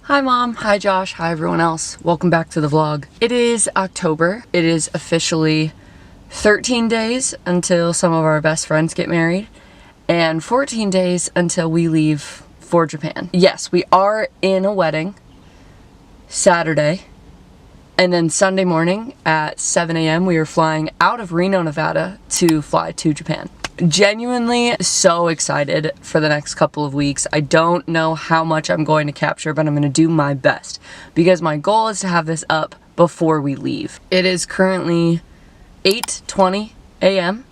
Hi Mom, hi Josh, hi everyone else. Welcome back to the vlog. It is October. It is officially 13 days until some of our best friends get married and 14 days until we leave for Japan. Yes, we are in a wedding Saturday, and then Sunday morning at 7 a.m. we are flying out of Reno, Nevada to fly to Japan. Genuinely so excited for the next couple of weeks. I don't know how much I'm going to capture, but I'm going to do my best because my goal is to have this up before we leave. It is currently 8:20 a.m.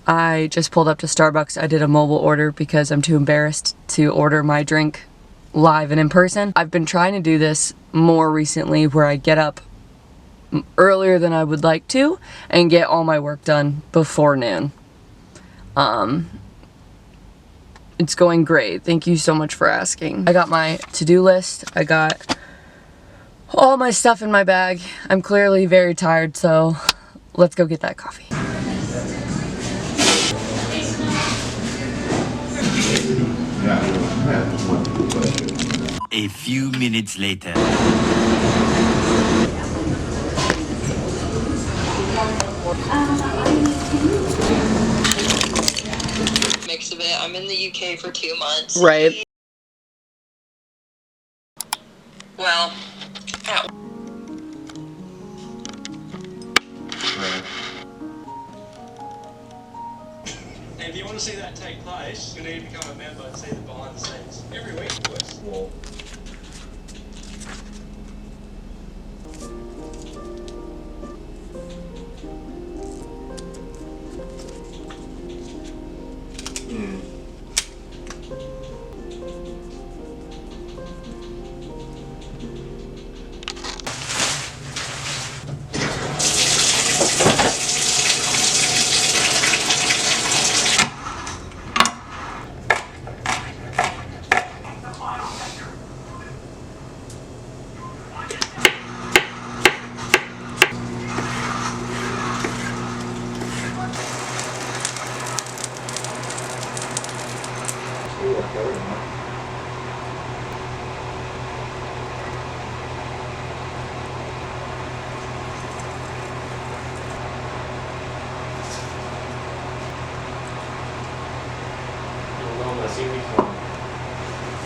I just pulled up to Starbucks. I did a mobile order because I'm too embarrassed to order my drink live and in person. I've been trying to do this more recently where I get up earlier than I would like to and get all my work done before noon. It's going great. Thank you so much for asking. I got my to-do list. I got all my stuff in my bag. I'm clearly very tired, so let's go get that coffee. A few minutes later. Mix of it. I'm in the UK for 2 months. Right. Well, ow. Right. And if you want to see that take place, you need to become a member and see the behind the scenes every week, boys. Well,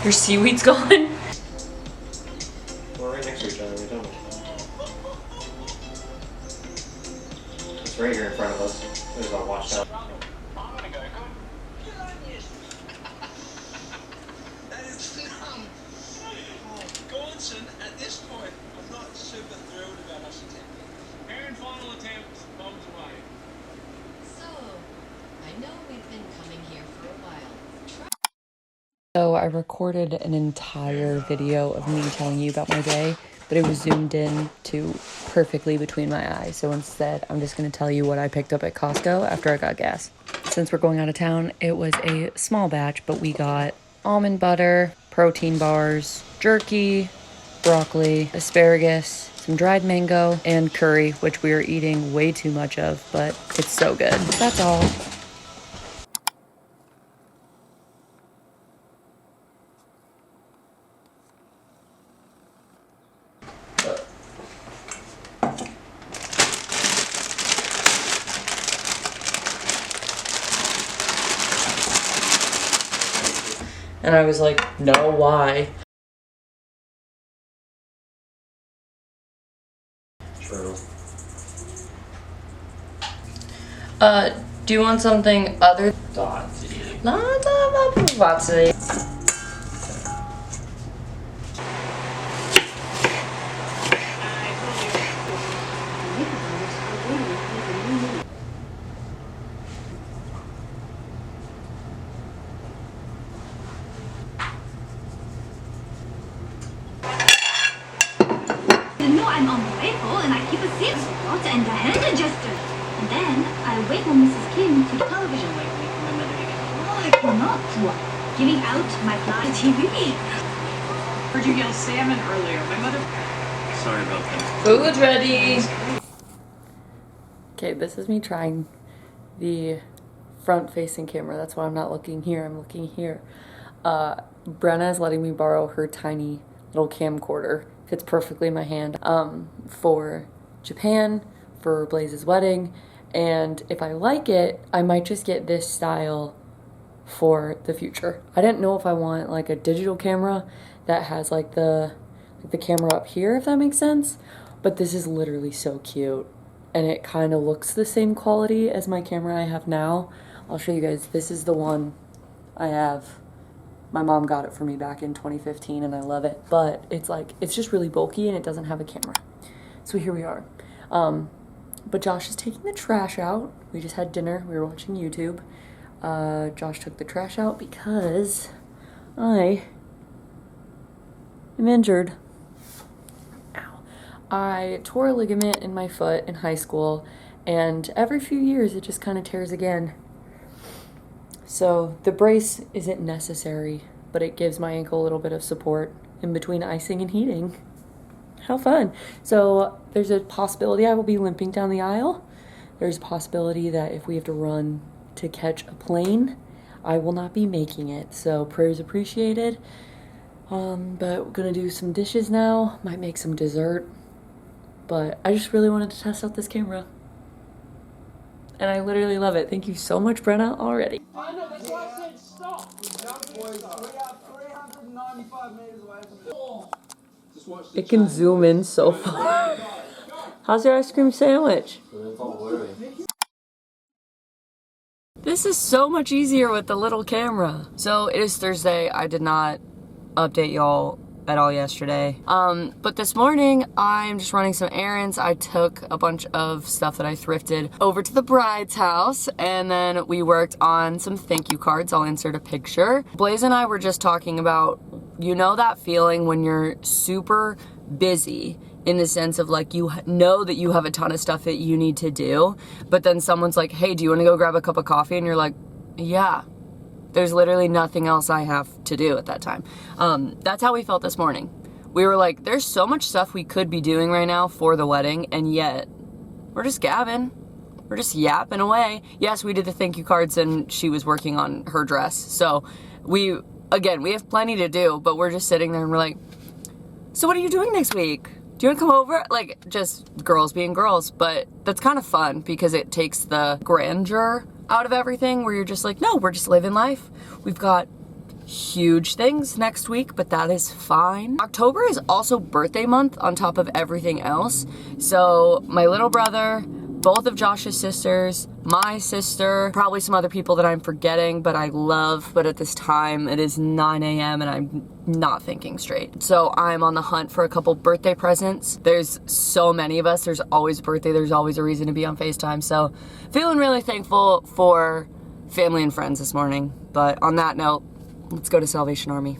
Your seaweed's gone? we're right next to each other, we don't. It's right here in front of us. There's a watchtower. That is numb. Oh, Gordon, at this point, I'm not super thrilled about us attempting. And final attempt, bombs away. So, I know we've been coming here for a while. So I recorded an entire video of me telling you about my day, but it was zoomed in to perfectly between my eyes. So instead, I'm just going to tell you what I picked up at Costco after I got gas. Since we're going out of town, it was a small batch, but we got almond butter, protein bars, jerky, broccoli, asparagus, some dried mango, and curry, which we are eating way too much of, but it's so good. That's all. And I was like, no, why? True. Do you want something other? No, I'm on the way home and I keep a safe spot and a hand adjuster. And then I wait for Mrs. Kim to television lately for my mother again. Oh, I cannot. What? Giving out my fly TV. Heard you yell salmon earlier. My mother. Sorry about that. Food ready. Okay, this is me trying the front-facing camera. That's why I'm not looking here. I'm looking here. Brenna is letting me borrow her tiny little camcorder. Fits perfectly in my hand for Japan, for Blaze's wedding, and if I like it, I might just get this style for the future. I didn't know if I want like a digital camera that has like the camera up here, if that makes sense, but this is literally so cute, and it kind of looks the same quality as my camera I have now. I'll show you guys. This is the one I have. My mom got it for me back in 2015 and I love it, but it's just really bulky and it doesn't have a camera. So here we are. But Josh is taking the trash out. We just had dinner, we were watching YouTube. Josh took the trash out because I am injured. Ow. I tore a ligament in my foot in high school, and every few years it just kind of tears again. So the brace isn't necessary, but it gives my ankle a little bit of support in between icing and heating. How fun. So there's a possibility I will be limping down the aisle. There's a possibility that if we have to run to catch a plane, I will not be making it. So prayers appreciated. But we're gonna do some dishes now. Might make some dessert. But I just really wanted to test out this camera. And I literally love it. Thank you so much, Brenna, already. I know, that's why I said stop. We are 395 meters away from it. It can zoom in so far. How's your ice cream sandwich? This is so much easier with the little camera. So it is Thursday. I did not update y'all at all yesterday. But this morning I'm just running some errands. I took a bunch of stuff that I thrifted over to the bride's house, and then we worked on some thank you cards. I'll insert a picture. Blaze and I were just talking about, you know, that feeling when you're super busy in the sense of like you know that you have a ton of stuff that you need to do, but then someone's like, hey, do you want to go grab a cup of coffee? And you're like, yeah. There's literally nothing else I have to do at that time. That's how we felt this morning. We were like, there's so much stuff we could be doing right now for the wedding, and yet we're just gabbing. We're just yapping away. Yes, we did the thank you cards and she was working on her dress. So we have plenty to do, but we're just sitting there and we're like, so what are you doing next week? Do you want to come over? Like, just girls being girls. But that's kind of fun because it takes the grandeur out of everything, where you're just like, no, we're just living life. We've got huge things next week, but that is fine. October is also birthday month on top of everything else. So my little brother, both of Josh's sisters, my sister, probably some other people that I'm forgetting, but I love, but at this time it is 9 a.m. and I'm not thinking straight. So I'm on the hunt for a couple birthday presents. There's so many of us. There's always a birthday. There's always a reason to be on FaceTime. So feeling really thankful for family and friends this morning. But on that note, let's go to Salvation Army.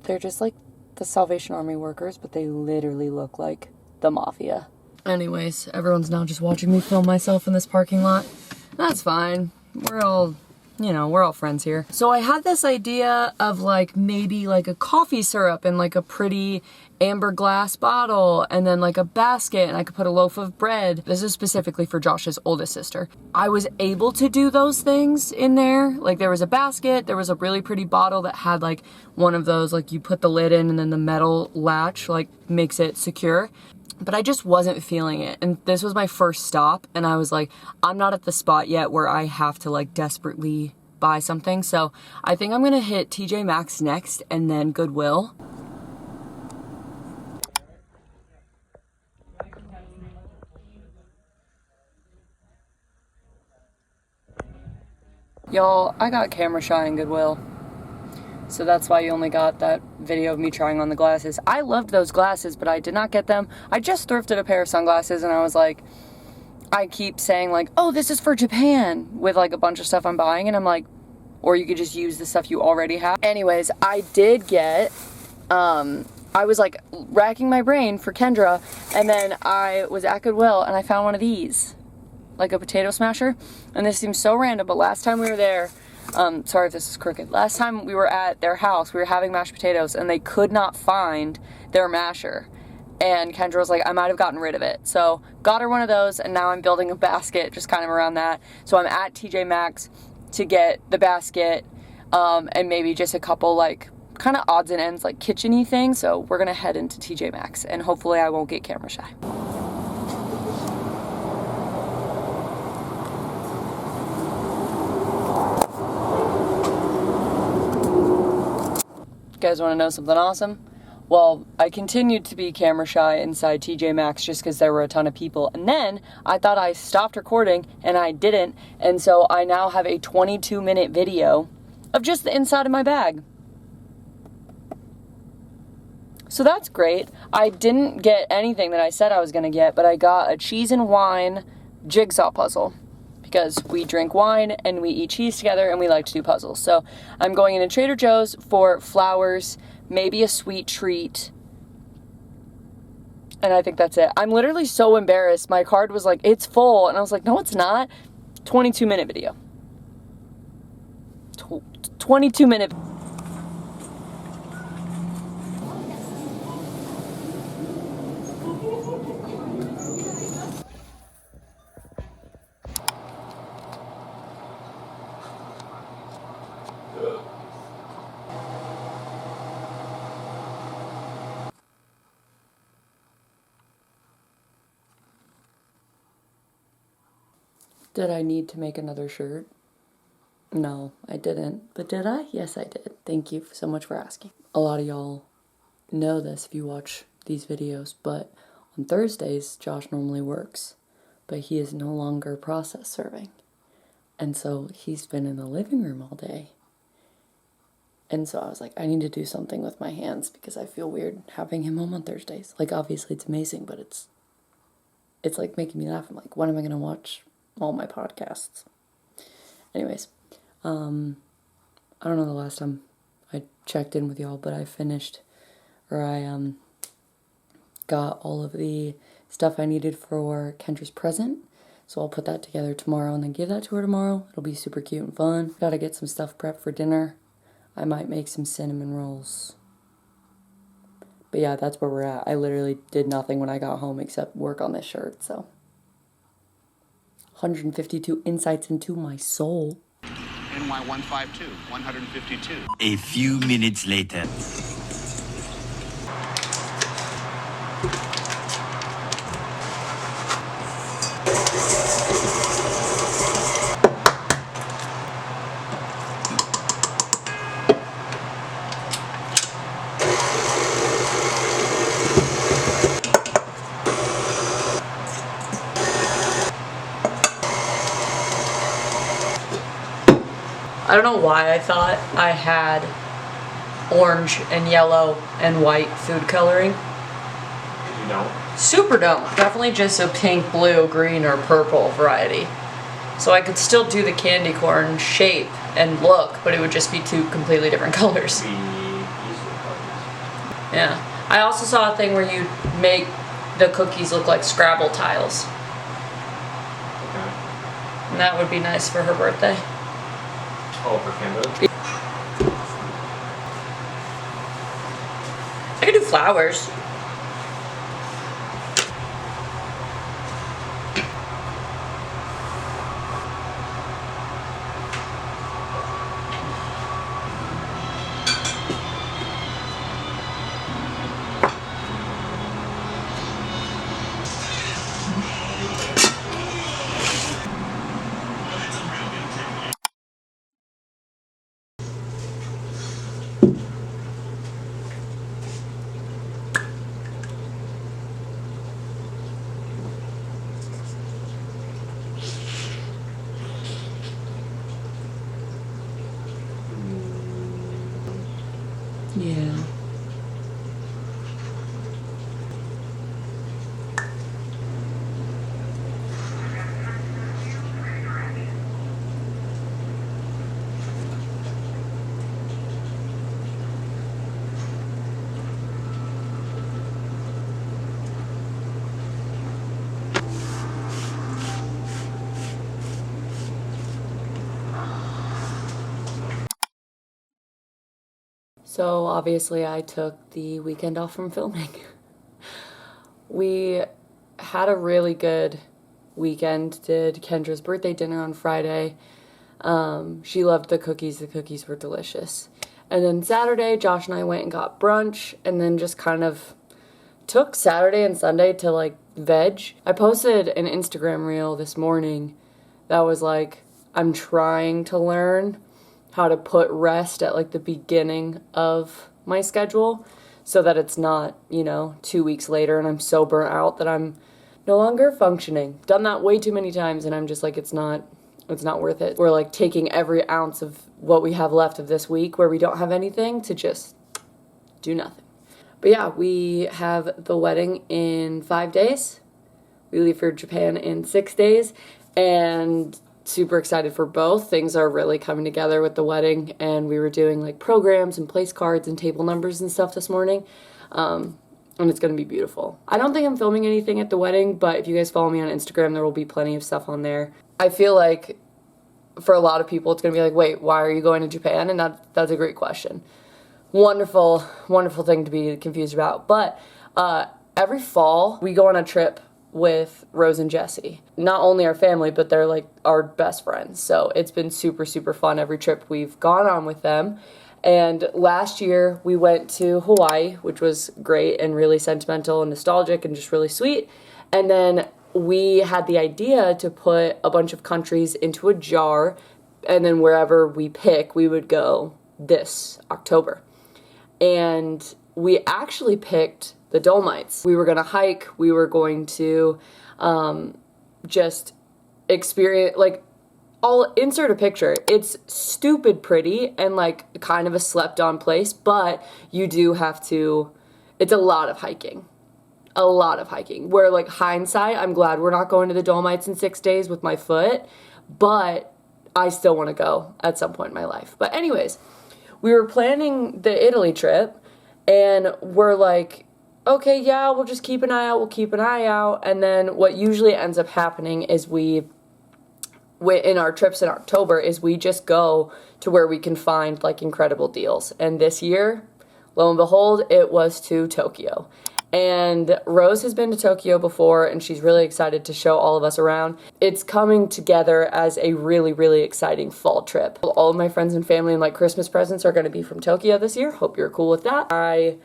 They're just like the Salvation Army workers, but they literally look like the mafia. Anyways, everyone's now just watching me film myself in this parking lot. That's fine. We're all, you know, we're all friends here. So I had this idea of like maybe like a coffee syrup in like a pretty amber glass bottle, and then like a basket, and I could put a loaf of bread. This is specifically for Josh's oldest sister. I was able to do those things in there. Like there was a basket, there was a really pretty bottle that had like one of those, like you put the lid in and then the metal latch like makes it secure. But I just wasn't feeling it. And this was my first stop, and I was like, I'm not at the spot yet where I have to like desperately buy something. So I think I'm gonna hit TJ Maxx next and then Goodwill. Y'all, I got camera shy in Goodwill. So that's why you only got that video of me trying on the glasses. I loved those glasses, but I did not get them. I just thrifted a pair of sunglasses, and I was like, I keep saying like, oh, this is for Japan, with like a bunch of stuff I'm buying, and I'm like, or you could just use the stuff you already have. Anyways, I did get, I was like racking my brain for Kendra, and then I was at Goodwill and I found one of these, like a potato smasher. And this seems so random, but last time we were there, Sorry if this is crooked. Last time we were at their house, we were having mashed potatoes, and they could not find their masher. And Kendra was like, I might have gotten rid of it. So got her one of those, and now I'm building a basket just kind of around that. So I'm at TJ Maxx to get the basket, and maybe just a couple like kind of odds and ends like kitchen-y things. So we're gonna head into TJ Maxx, and hopefully I won't get camera shy. You guys want to know something awesome? Well, I continued to be camera shy inside TJ Maxx just because there were a ton of people. And then I thought I stopped recording and I didn't. And so I now have a 22-minute video of just the inside of my bag. So that's great. I didn't get anything that I said I was going to get, but I got a cheese and wine jigsaw puzzle. Because we drink wine and we eat cheese together and we like to do puzzles. So I'm going into Trader Joe's for flowers, maybe a sweet treat, and I think that's it. I'm literally so embarrassed. My card was like, it's full, and I was like, no, it's not. 22-minute video. 22-minute. Did I need to make another shirt? No, I didn't. But did I? Yes, I did. Thank you so much for asking. A lot of y'all know this if you watch these videos, but on Thursdays, Josh normally works, but he is no longer process serving. And so he's been in the living room all day. And so I was like, I need to do something with my hands because I feel weird having him home on Thursdays. Like, obviously it's amazing, but it's like making me laugh. I'm like, when am I going to watch all my podcasts? Anyways, I don't know the last time I checked in with y'all, but I got all of the stuff I needed for Kendra's present. So I'll put that together tomorrow and then give that to her tomorrow. It'll be super cute and fun. Gotta get some stuff prepped for dinner. I might make some cinnamon rolls. But yeah, that's where we're at. I literally did nothing when I got home except work on this shirt, so. 152 insights into my soul. NY152, 152. A few minutes later. I don't know why I thought I had orange and yellow and white food coloring. You know? Super dumb. Definitely just a pink, blue, green, or purple variety. So I could still do the candy corn shape and look, but it would just be two completely different colors. Yeah. I also saw a thing where you make the cookies look like Scrabble tiles. Okay. And that would be nice for her birthday. Oh, for Canada? I could do flowers. Yeah. So obviously I took the weekend off from filming. We had a really good weekend, did Kendra's birthday dinner on Friday. She loved the cookies were delicious. And then Saturday, Josh and I went and got brunch, and then just kind of took Saturday and Sunday to like veg. I posted an Instagram reel this morning that was like, I'm trying to learn how to put rest at like the beginning of my schedule so that it's not, 2 weeks later and I'm so burnt out that I'm no longer functioning. Done that way too many times and I'm just like, it's not worth it. We're like taking every ounce of what we have left of this week where we don't have anything to just do nothing. But yeah, we have the wedding in 5 days. We leave for Japan in 6 days, and super excited for both. Things are really coming together with the wedding, and we were doing like programs and place cards and table numbers and stuff this morning. And it's going to be beautiful. I don't think I'm filming anything at the wedding, but if you guys follow me on Instagram, there will be plenty of stuff on there. I feel like for a lot of people, it's going to be like, wait, why are you going to Japan? And that's a great question. Wonderful, wonderful thing to be confused about. But every fall, we go on a trip with Rose and Jesse. Not only our family, but they're like our best friends. So it's been super, super fun every trip we've gone on with them. And last year we went to Hawaii, which was great and really sentimental and nostalgic and just really sweet. And then we had the idea to put a bunch of countries into a jar, and then wherever we pick, we would go this October. And we actually picked the Dolomites. We were going to hike. We were going to just experience, like, I'll insert a picture. It's stupid pretty and like kind of a slept on place, but you do have to, it's a lot of hiking. A lot of hiking. Where like hindsight, I'm glad we're not going to the Dolomites in 6 days with my foot, but I still want to go at some point in my life. But anyways, we were planning the Italy trip and we're like, okay, yeah, we'll just keep an eye out. We'll keep an eye out. And then what usually ends up happening is in our trips in October is we just go to where we can find like incredible deals. And this year, lo and behold, it was to Tokyo. And Rose has been to Tokyo before and she's really excited to show all of us around. It's coming together as a really, really exciting fall trip. All of my friends and family and like Christmas presents are going to be from Tokyo this year. Hope you're cool with that. I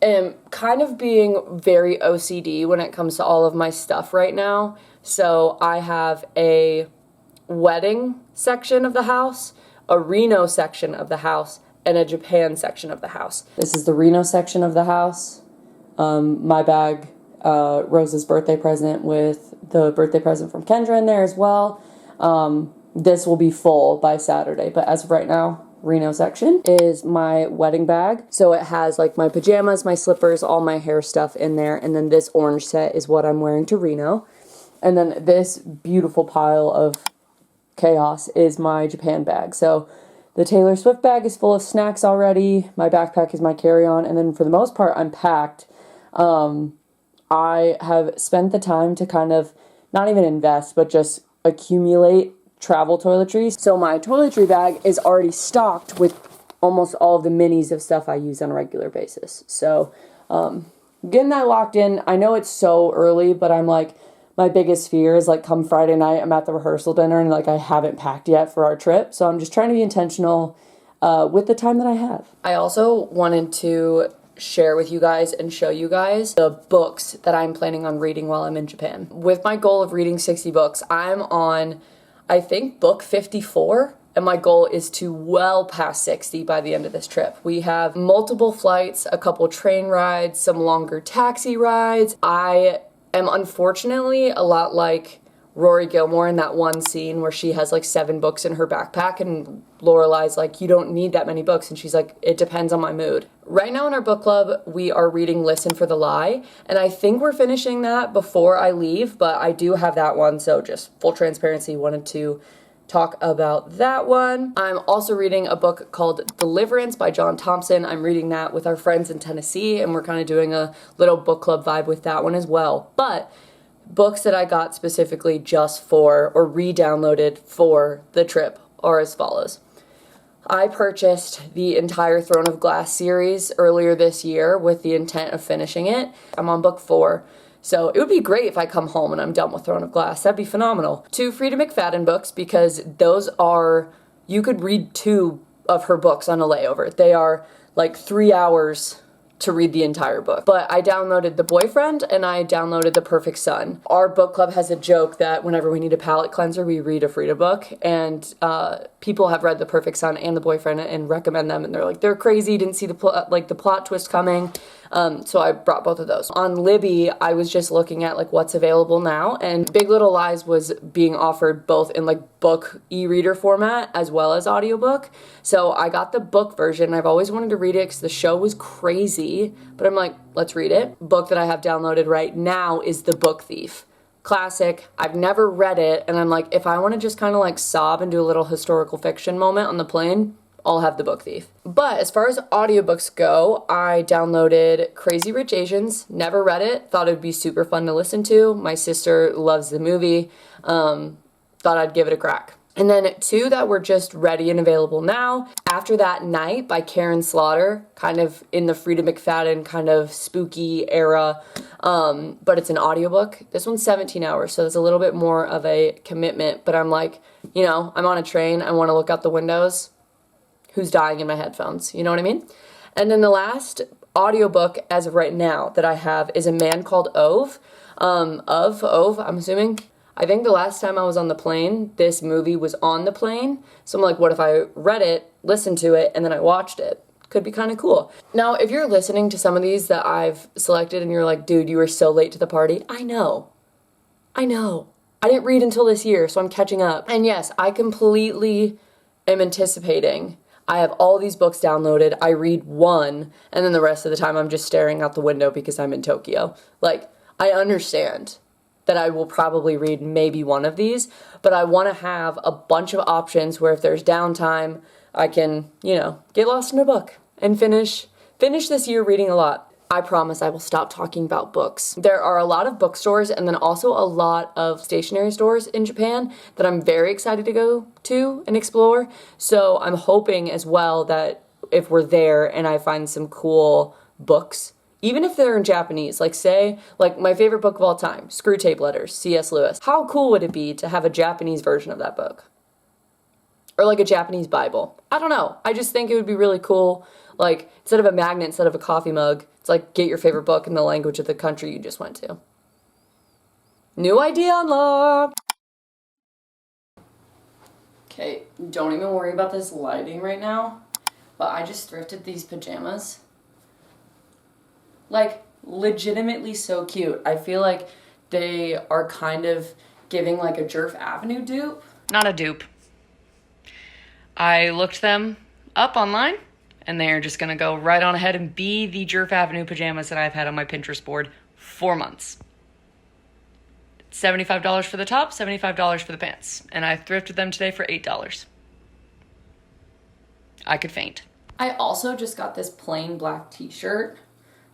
am kind of being very OCD when it comes to all of my stuff right now. So I have a wedding section of the house, a Reno section of the house, and a Japan section of the house. This is the Reno section of the house. My bag, Rose's birthday present with the birthday present from Kendra in there as well. This will be full by Saturday, but as of right now, Reno section is my wedding bag. So it has like my pajamas, my slippers, all my hair stuff in there, and then this orange set is what I'm wearing to Reno. And then this beautiful pile of chaos is my Japan bag. So the Taylor Swift bag is full of snacks already. My backpack is my carry-on. And then for the most part, I'm packed. I have spent the time to kind of not even invest, but just accumulate travel toiletries. So my toiletry bag is already stocked with almost all of the minis of stuff I use on a regular basis. So getting that locked in. I know it's so early, but I'm like, my biggest fear is like come Friday night, I'm at the rehearsal dinner and like I haven't packed yet for our trip. So I'm just trying to be intentional with the time that I have. I also wanted to share with you guys and show you guys the books that I'm planning on reading while I'm in Japan. With my goal of reading 60 books, I'm on, I think, book 54. And my goal is to well past 60 by the end of this trip. We have multiple flights, a couple train rides, some longer taxi rides. I am unfortunately a lot like Rory Gilmore in that one scene where she has like 7 books in her backpack and Lorelai's like, you don't need that many books. And she's like, it depends on my mood. Right now in our book club, we are reading Listen for the Lie. And I think we're finishing that before I leave, but I do have that one. So just full transparency, wanted to talk about that one. I'm also reading a book called Deliverance by John Thompson. I'm reading that with our friends in Tennessee, and we're kind of doing a little book club vibe with that one as well. But books that I got specifically just for, or re-downloaded for the trip are as follows. I purchased the entire Throne of Glass series earlier this year with the intent of finishing it. I'm on book 4. So it would be great if I come home and I'm done with Throne of Glass. That'd be phenomenal. 2 Frida McFadden books, because those are, you could read 2 of her books on a layover. They are like 3 hours to read the entire book. But I downloaded The Boyfriend and I downloaded The Perfect Son. Our book club has a joke that whenever we need a palate cleanser, we read a Frida book, and people have read The Perfect Son and The Boyfriend and recommend them, and they're like, they're crazy, didn't see the plot twist coming. So I brought both of those. On Libby, I was just looking at like what's available now, and Big Little Lies was being offered both in like book e-reader format as well as audiobook. So I got the book version. I've always wanted to read it because the show was crazy, but I'm like, let's read it. Book that I have downloaded right now is The Book Thief. Classic. I've never read it, and I'm like, if I want to just kind of like sob and do a little historical fiction moment on the plane, I'll have The Book Thief. But as far as audiobooks go, I downloaded Crazy Rich Asians. Never read it. Thought it would be super fun to listen to. My sister loves the movie. Thought I'd give it a crack. And then 2 that were just ready and available now. After That Night by Karen Slaughter, kind of in the Frida McFadden kind of spooky era, but it's an audiobook. This one's 17 hours, so it's a little bit more of a commitment, but I'm like, you know, I'm on a train, I want to look out the windows. Who's dying in my headphones? You know what I mean? And then the last audiobook as of right now that I have is A Man Called Ove. Ove, I'm assuming. I think the last time I was on the plane, this movie was on the plane. So I'm like, what if I read it, listened to it, and then I watched it? Could be kind of cool. Now, if you're listening to some of these that I've selected and you're like, dude, you were so late to the party, I know. I didn't read until this year, so I'm catching up. And yes, I completely am anticipating. I have all these books downloaded. I read one, and then the rest of the time I'm just staring out the window because I'm in Tokyo. Like, I understand that I will probably read maybe one of these, but I want to have a bunch of options where if there's downtime, I can, you know, get lost in a book and finish this year reading a lot. I promise I will stop talking about books. There are a lot of bookstores and then also a lot of stationery stores in Japan that I'm very excited to go to and explore. So I'm hoping as well that if we're there and I find some cool books, even if they're in Japanese, like say, like my favorite book of all time, Screw Tape Letters, C.S. Lewis. How cool would it be to have a Japanese version of that book? Or like a Japanese Bible. I don't know. I just think it would be really cool. Like, instead of a magnet, instead of a coffee mug, it's like, get your favorite book in the language of the country you just went to. New idea unlocked! Okay, don't even worry about this lighting right now, but I just thrifted these pajamas. Like, legitimately so cute. I feel like they are kind of giving like a Jerf Avenue dupe. Not a dupe. I looked them up online, and they're just gonna go right on ahead and be the Jerf Avenue pajamas that I've had on my Pinterest board for months. $75 for the top, $75 for the pants. And I thrifted them today for $8. I could faint. I also just got this plain black t-shirt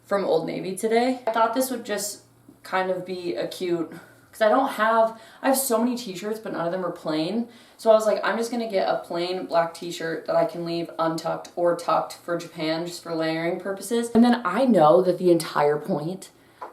from Old Navy today. I thought this would just kind of be a cute, because I have so many t-shirts, but none of them are plain. So I was like, I'm just gonna get a plain black t-shirt that I can leave untucked or tucked for Japan, just for layering purposes. And then I know that the entire point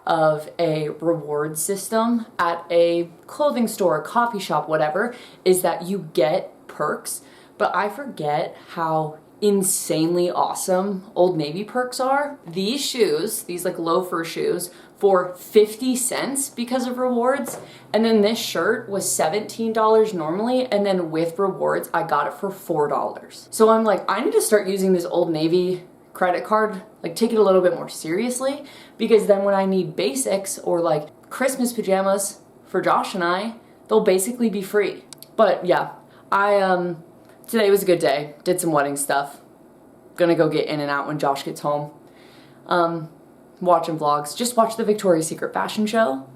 of a reward system at a clothing store, coffee shop, whatever, is that you get perks. But I forget how insanely awesome Old Navy perks are. These shoes, these like loafer shoes, for 50 cents because of rewards, and then this shirt was $17 normally, and then with rewards I got it for $4. So I'm like, I need to start using this Old Navy credit card, like take it a little bit more seriously, because then when I need basics or like Christmas pajamas for Josh and I, they'll basically be free. But yeah, today was a good day. Did some wedding stuff. Gonna go get in and out when Josh gets home. Watching vlogs. Just watched the Victoria's Secret fashion show.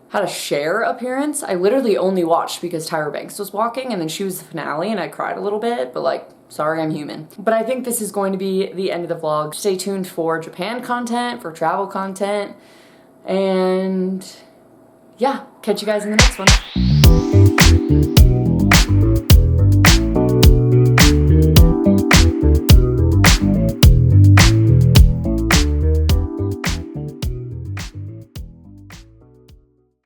Had a Cher appearance. I literally only watched because Tyra Banks was walking, and then she was the finale, and I cried a little bit, but like, sorry, I'm human. But I think this is going to be the end of the vlog. Stay tuned for Japan content, for travel content, and yeah, catch you guys in the next one.